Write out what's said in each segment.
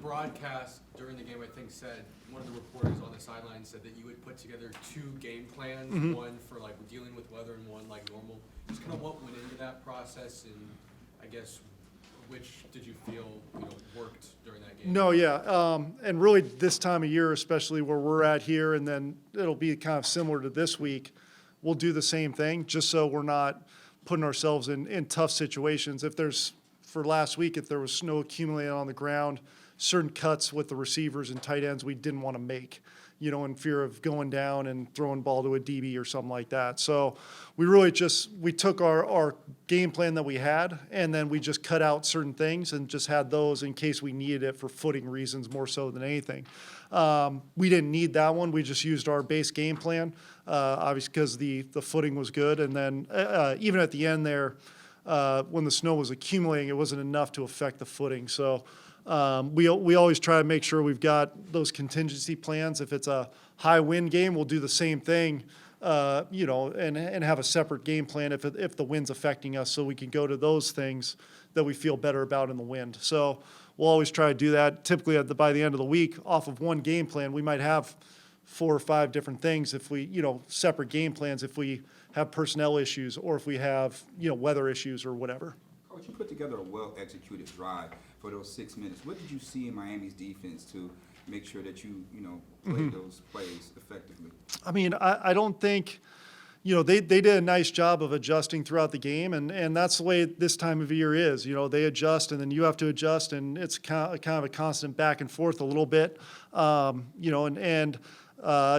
broadcast during the game, I think, said, one of the reporters on the sideline said that you would put together 2 game plans, one for like dealing with weather and one like normal. Just kind of what went into that process, and I guess which did you feel worked during that game? No, yeah, and really this time of year, especially where we're at here, and then it'll be kind of similar to this week, we'll do the same thing just so we're not putting ourselves in tough situations. For last week, if there was snow accumulating on the ground, certain cuts with the receivers and tight ends we didn't want to make, in fear of going down and throwing ball to a DB or something like that. So we took our game plan that we had, and then we just cut out certain things and just had those in case we needed it for footing reasons more so than anything. We didn't need that one. We just used our base game plan, obviously because the footing was good. And then even at the end there, when the snow was accumulating, it wasn't enough to affect the footing. So we always try to make sure we've got those contingency plans. If it's a high wind game, we'll do the same thing, and have a separate game plan if the wind's affecting us, so we can go to those things that we feel better about in the wind. So we'll always try to do that. Typically, by the end of the week, off of one game plan, we might have 4 or 5 different things if we, separate game plans if we have personnel issues or if we have, weather issues or whatever. Coach, you put together a well-executed drive for those 6 minutes. What did you see in Miami's defense to make sure that you played those plays effectively? I mean, I don't think, they did a nice job of adjusting throughout the game, and that's the way this time of year is. They adjust, and then you have to adjust, and it's kind of a constant back and forth a little bit,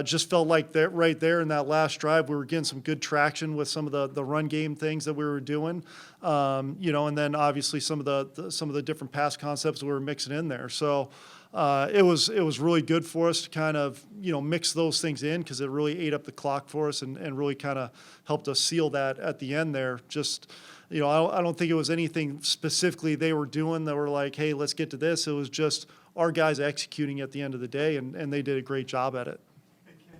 just felt like that right there in that last drive, we were getting some good traction with some of the run game things that we were doing, and then obviously some of the different pass concepts we were mixing in there. So it was really good for us to kind of mix those things in, because it really ate up the clock for us and really kind of helped us seal that at the end there. Just I don't think it was anything specifically they were doing that were like, hey, let's get to this. It was just our guys executing at the end of the day, and they did a great job at it.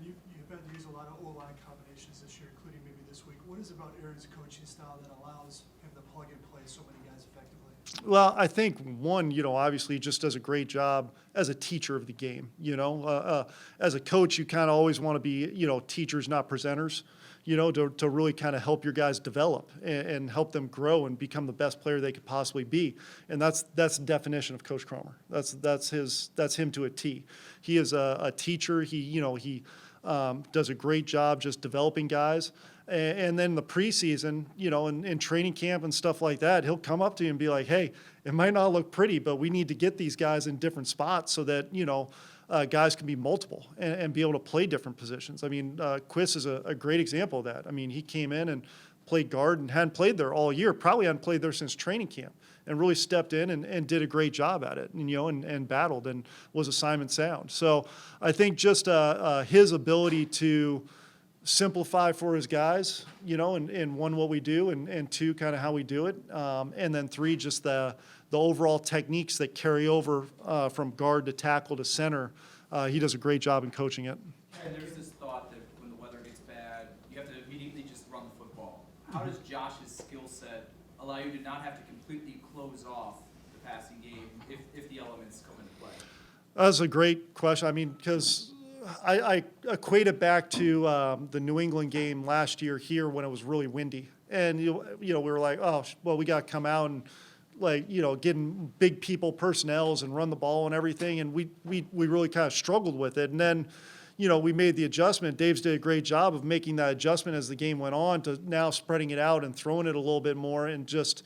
You've had to use a lot of O-line combinations this year, including maybe this week. What is it about Aaron's coaching style that allows him to plug and play so many guys effectively? Well, I think one, obviously just does a great job as a teacher of the game. As a coach, you kind of always want to be, teachers, not presenters. To really kind of help your guys develop and help them grow and become the best player they could possibly be. And that's the definition of Coach Cromer. That's him to a T. He is a teacher. He does a great job just developing guys. And then the preseason, in training camp and stuff like that, he'll come up to you and be like, hey, it might not look pretty, but we need to get these guys in different spots so that, guys can be multiple and be able to play different positions. I mean, Quiss is a great example of that. I mean, he came in and played guard and hadn't played there all year, probably hadn't played there since training camp, and really stepped in and did a great job at it, and battled and was assignment sound. So I think just his ability to simplify for his guys, and one, what we do, and two, kind of how we do it, and then three, just the overall techniques that carry over from guard to tackle to center. He does a great job in coaching it. And there's this thought that when the weather gets bad, you have to immediately just run the football. How does Josh's skill set allow you to not have to completely close off the passing game if the elements come into play? That's a great question. I mean, because I equate it back to the New England game last year here when it was really windy. And, we were like, oh, well, we got to come out and, getting big people personnels and run the ball and everything. And we really kind of struggled with it. And then, we made the adjustment. Dave's did a great job of making that adjustment as the game went on to now spreading it out and throwing it a little bit more and just,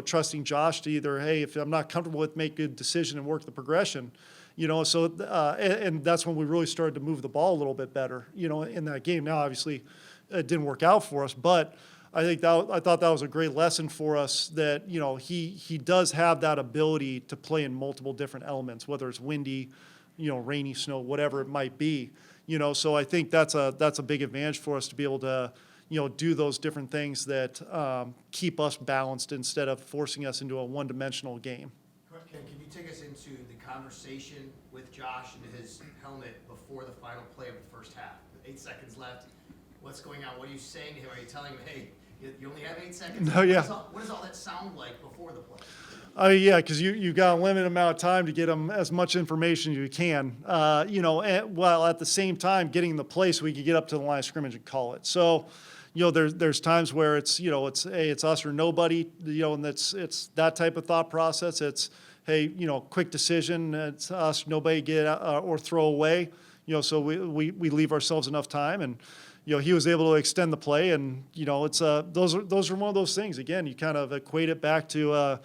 trusting Josh to either, hey, if I'm not comfortable with, make a good decision and work the progression. And that's when we really started to move the ball a little bit better, in that game. Now, obviously, it didn't work out for us, but I thought that was a great lesson for us that, he does have that ability to play in multiple different elements, whether it's windy, rainy, snow, whatever it might be, so I think that's a big advantage for us to be able to, do those different things that keep us balanced instead of forcing us into a one-dimensional game. Ken, can you take us into the conversation with Josh and his helmet before the final play of the first half? With 8 seconds left, what's going on? What are you saying to him? Are you telling him, hey, you only have 8 seconds? No, yeah. What does all that sound like before the play? Yeah, because you got a limited amount of time to get them as much information as you can. While at the same time getting the play so we could get up to the line of scrimmage and call it. So, there's times where it's hey, it's us or nobody. And it's that type of thought process. It's hey, quick decision. It's us, nobody get or throw away. So we leave ourselves enough time and. He was able to extend the play, and it's those are one of those things. Again, you kind of equate it back to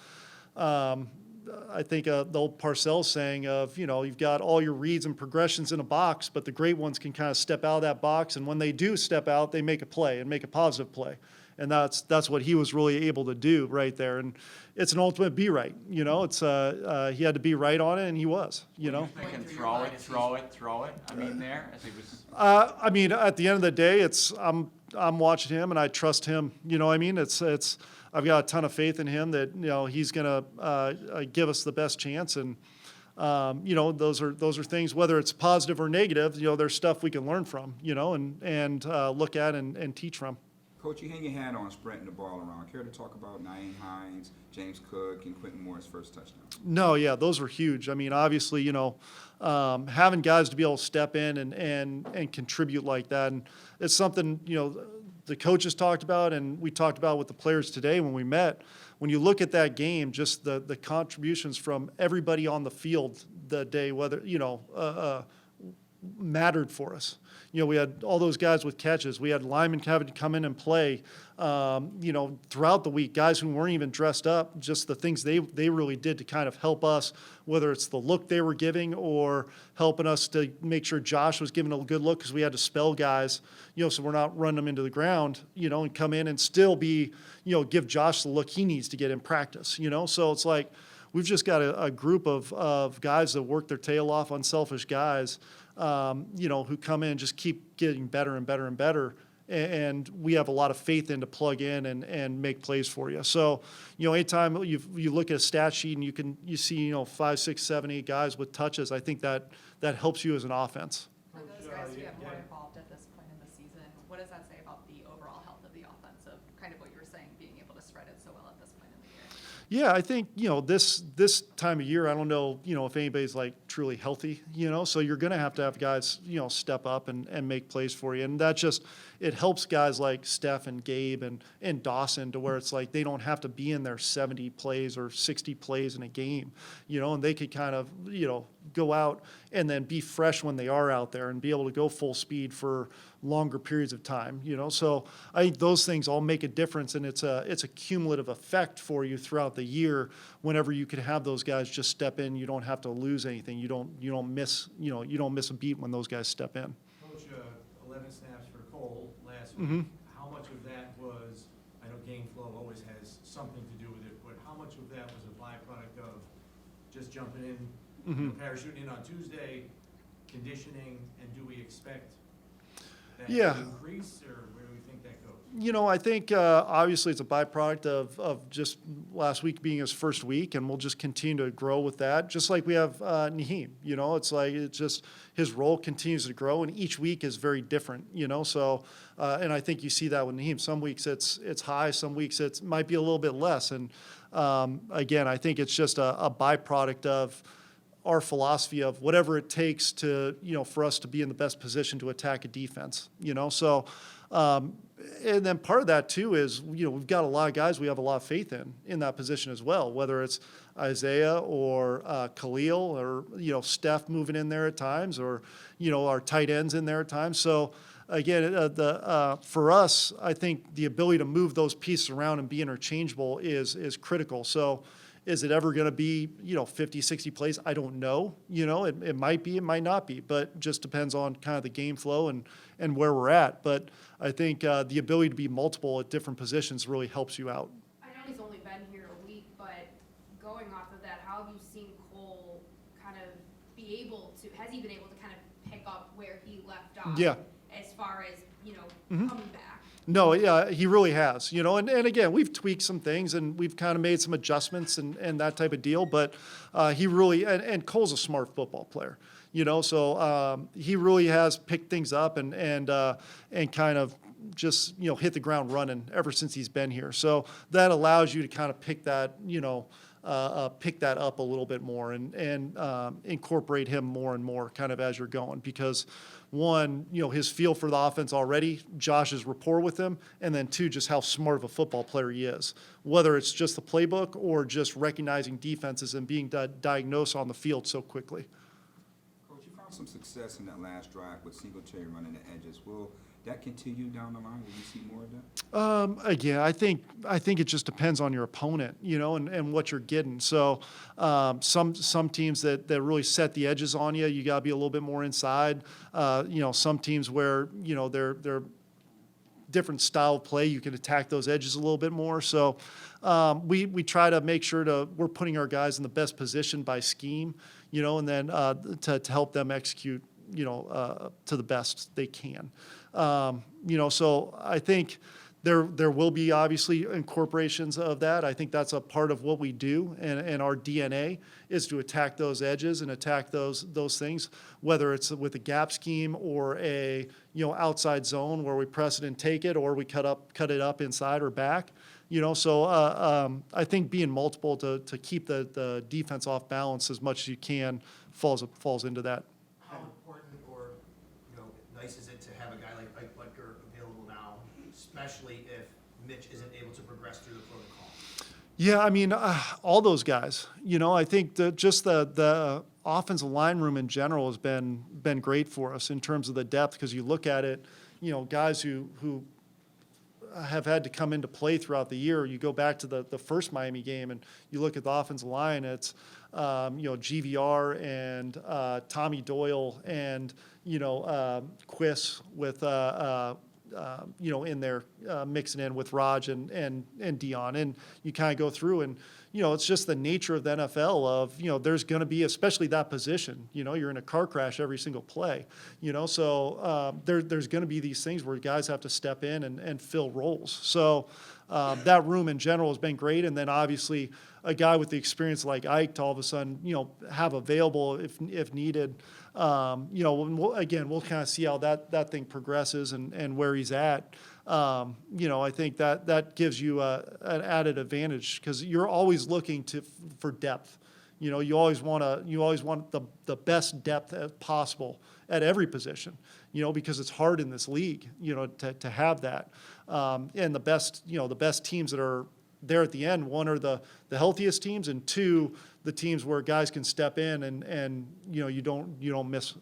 I think the old Parcells saying of you've got all your reads and progressions in a box, but the great ones can kind of step out of that box, and when they do step out, they make a play and make a positive play, and that's what he was really able to do right there. And it's an ultimate be right. It's he had to be right on it, and he was. Thinking throw it. I mean, there as he was. At the end of the day, I'm watching him and I trust him. It's I've got a ton of faith in him that he's gonna give us the best chance. And those are things, whether it's positive or negative. There's stuff we can learn from. And look at and teach from. Coach, you hang your hat on spreading the ball around. Care to talk about Nyheim Hines, James Cook, and Quentin Moore's first touchdown? No, yeah, those were huge. Obviously, having guys to be able to step in and contribute like that, and it's something the coaches talked about, and we talked about with the players today when we met. When you look at that game, just the contributions from everybody on the field that day, whether mattered for us. We had all those guys with catches. We had linemen having to come in and play, throughout the week, guys who weren't even dressed up, just the things they really did to kind of help us, whether it's the look they were giving or helping us to make sure Josh was giving a good look because we had to spell guys, so we're not running them into the ground, and come in and still be, give Josh the look he needs to get in practice, So it's like we've just got a group of guys that work their tail off, unselfish guys, who come in and just keep getting better and better and better. And we have a lot of faith in to plug in and make plays for you. So, anytime you look at a stat sheet and you see 5, 6, 7, 8 guys with touches, I think that helps you as an offense. For those guys to get more involved at this point in the season, what does that say about the overall health of the offense, of kind of what you were saying, being able to spread it so well at this point in the year? Yeah, I think, this time of year, I don't know, if anybody's like truly healthy, so you're going to have guys, step up and make plays for you. And that just, it helps guys like Steph and Gabe and Dawson to where it's like they don't have to be in their 70 plays or 60 plays in a game, and they could kind of, go out and then be fresh when they are out there and be able to go full speed for longer periods of time, So I think those things all make a difference, and it's a cumulative effect for you throughout the year. Whenever you can have those guys just step in, you don't have to lose anything. You don't miss a beat when those guys step in. Coach, 11 snaps for Cole last week. How much of that was, I know game flow always has something to do with it, but how much of that was a byproduct of just jumping in, parachuting in on Tuesday, conditioning, and do we expect that to increase, or where do we think that goes? I think obviously it's a byproduct of just last week being his first week, and we'll just continue to grow with that, just like we have Nyheim. It's just his role continues to grow, and each week is very different. So and I think you see that with Nyheim. Some weeks it's high, some weeks it might be a little bit less, and again, I think it's just a byproduct of our philosophy of whatever it takes to, for us to be in the best position to attack a defense, So, and then part of that too is, we've got a lot of guys we have a lot of faith in that position as well, whether it's Isaiah or Khalil or, Steph moving in there at times, or, our tight ends in there at times. So again, for us, I think the ability to move those pieces around and be interchangeable is critical. So, is it ever going to be, 50, 60 plays? I don't know. It might be, it might not be, but just depends on kind of the game flow and where we're at. But I think the ability to be multiple at different positions really helps you out. I know he's only been here a week, but going off of that, how have you seen Cole kind of be able to, has he been able to kind of pick up where he left off? Yeah. As far as, coming back? No, yeah, he really has, and again, we've tweaked some things and we've kind of made some adjustments and that type of deal, but he really, and Cole's a smart football player, so he really has picked things up and kind of just, hit the ground running ever since he's been here. So that allows you to kind of pick that, pick that up a little bit more and incorporate him more and more kind of as you're going. Because one, his feel for the offense already, Josh's rapport with him, and then two, just how smart of a football player he is. Whether it's just the playbook or just recognizing defenses and being diagnosed on the field so quickly. Coach, you found some success in that last drive with Singletary running the edges. Will that continue down the line? Will you see more of that? Again, I think it just depends on your opponent, and what you're getting. So some teams that really set the edges on you, you got to be a little bit more inside. Some teams where they're different style of play, you can attack those edges a little bit more. So we try to make sure we're putting our guys in the best position by scheme, and then to help them execute, to the best they can. So I think there will be obviously incorporations of that. I think that's a part of what we do, and our DNA is to attack those edges and attack those things, whether it's with a gap scheme or a outside zone where we press it and take it, or we cut it up inside or back. So I think being multiple to keep the defense off balance as much as you can falls into that. How important or, nice is it to have a guy like Ike Butker available now, especially if Mitch isn't able to progress through the protocol? Yeah, I mean, all those guys. I think the offensive line room in general has been great for us in terms of the depth, because you look at it, guys who have had to come into play throughout the year. You go back to the first Miami game and you look at the offensive line, it's GVR and Tommy Doyle and Quiss with in there mixing in with Raj and Dion, and you kind of go through and it's just the nature of the NFL of there's going to be, especially that position, you're in a car crash every single play, so there's going to be these things where guys have to step in and fill roles. So that room in general has been great, and then obviously a guy with the experience like Ike to all of a sudden have available if needed. We'll kind of see how that thing progresses and where he's at. I think that gives you an added advantage, because you're always looking for depth. You always want the best depth as possible at every position. Because it's hard in this league. To have that, and the best teams that are there at the end, one are the healthiest teams, and two, the teams where guys can step in and you don't miss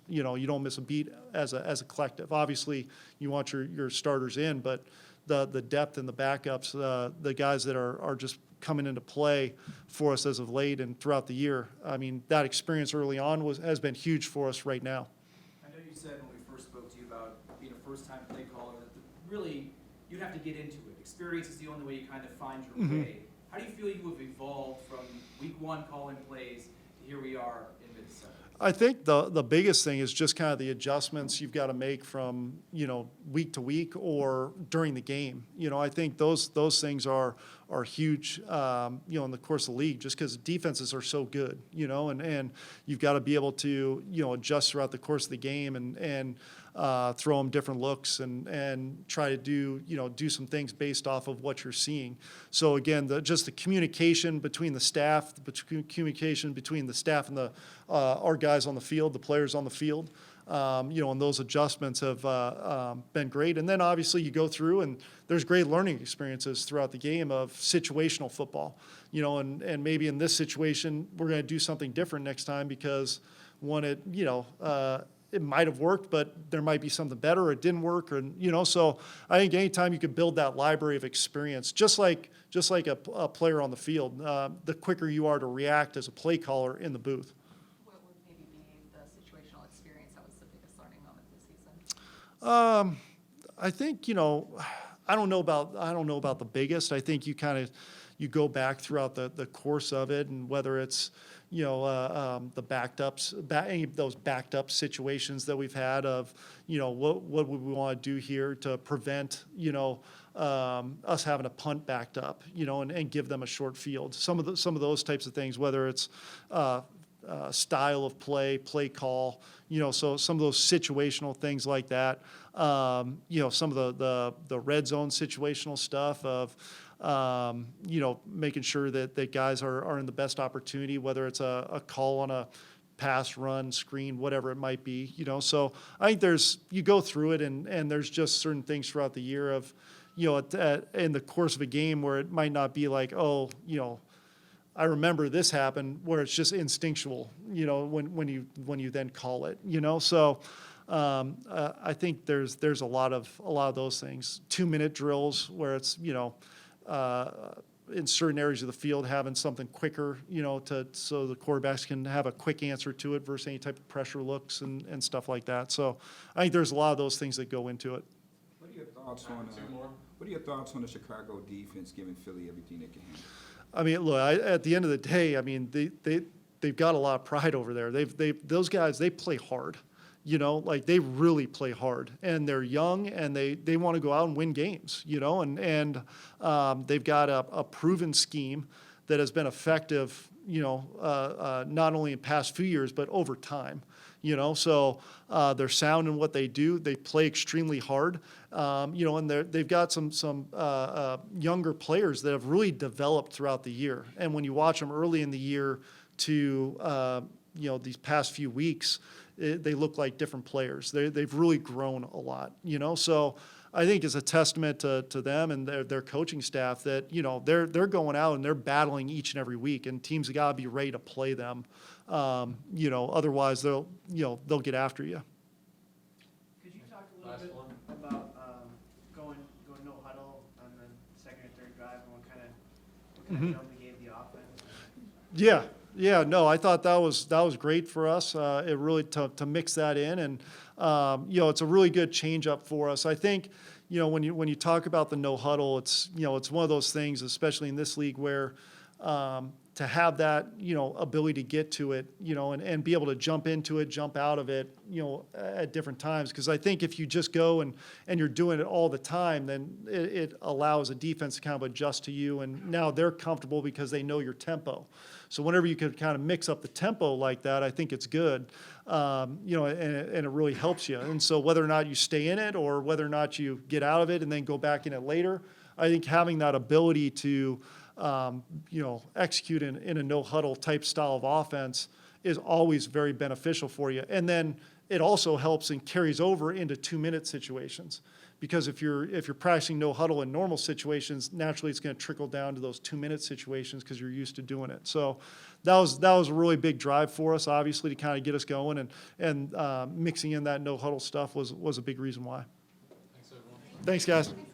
a beat as a collective. Obviously, you want your starters in, but the depth and the backups, the guys that are just coming into play for us as of late and throughout the year. I mean, that experience early on has been huge for us right now. I know you said when we first spoke to you about being a first-time play caller that really you'd have to get into it. Experience is the only way you kind of find your way. How do you feel you have evolved from week one calling plays to here we are in mid-December? I think the biggest thing is just kind of the adjustments you've got to make from week to week or during the game. I think those things are huge in the course of the league, just because defenses are so good, and you've got to be able to adjust throughout the course of the game and throw them different looks and try to do some things based off of what you're seeing. So again, just the communication between the staff, communication between the staff and our guys on the field, the players on the field, and those adjustments have been great. And then obviously you go through and there's great learning experiences throughout the game of situational football, and maybe in this situation we're going to do something different next time because it might have worked, but there might be something better, or it didn't work, so I think anytime you can build that library of experience, just like a player on the field, the quicker you are to react as a play caller in the booth. What would maybe be the situational experience that was the biggest learning moment this season? I think, I don't know about the biggest. I think you go back throughout the course of it, and whether it's the any of those backed up situations that we've had of what would we want to do here to prevent us having a punt backed up, and give them a short field. Some of those types of things, whether it's style of play call, so some of those situational things like that. Some of the red zone situational stuff of making sure that guys are in the best opportunity, whether it's a call on a pass, run, screen, whatever it might be, So I think you go through it and there's just certain things throughout the year of, in the course of a game where it might not be like, I remember this happened, where it's just instinctual, when you then call it, So I think there's a lot of those things. 2-minute drills where it's, in certain areas of the field having something quicker, so the quarterbacks can have a quick answer to it versus any type of pressure looks and stuff like that. So I think there's a lot of those things that go into it. What are your thoughts on the Chicago defense giving Philly everything they can handle? I mean, look, at the end of the day, I mean, they've got a lot of pride over there. Those guys, they play hard, they really play hard, and they're young and they want to go out and win games, and they've got a proven scheme that has been effective, not only in past few years, but over time. So they're sound in what they do. They play extremely hard, and they've got some younger players that have really developed throughout the year. And when you watch them early in the year to, these past few weeks, they look like different players. They've really grown a lot, So I think it's a testament to them and their coaching staff that, they're going out and they're battling each and every week, and teams have got to be ready to play them. Otherwise they'll get after you. Could you talk a little bit about going no huddle on the second or third drive, and what kind of jump it gave the offense? Yeah, no, I thought that was great for us. It really to mix that in, and it's a really good change up for us. I think when you talk about the no huddle, it's one of those things, especially in this league, where to have that, ability to get to it, and be able to jump into it, jump out of it, at different times. Because I think if you just go and you're doing it all the time, then it allows a defense to kind of adjust to you, and now they're comfortable because they know your tempo. So whenever you could kind of mix up the tempo like that, I think it's good, and it really helps you. And so whether or not you stay in it or whether or not you get out of it and then go back in it later, I think having that ability to execute in a no-huddle type style of offense is always very beneficial for you. And then it also helps and carries over into 2-minute situations. Because if you're practicing no huddle in normal situations, naturally it's going to trickle down to those 2-minute situations because you're used to doing it. So that was a really big drive for us, obviously, to kind of get us going, and mixing in that no huddle stuff was a big reason why. Thanks, everyone. Thanks, guys.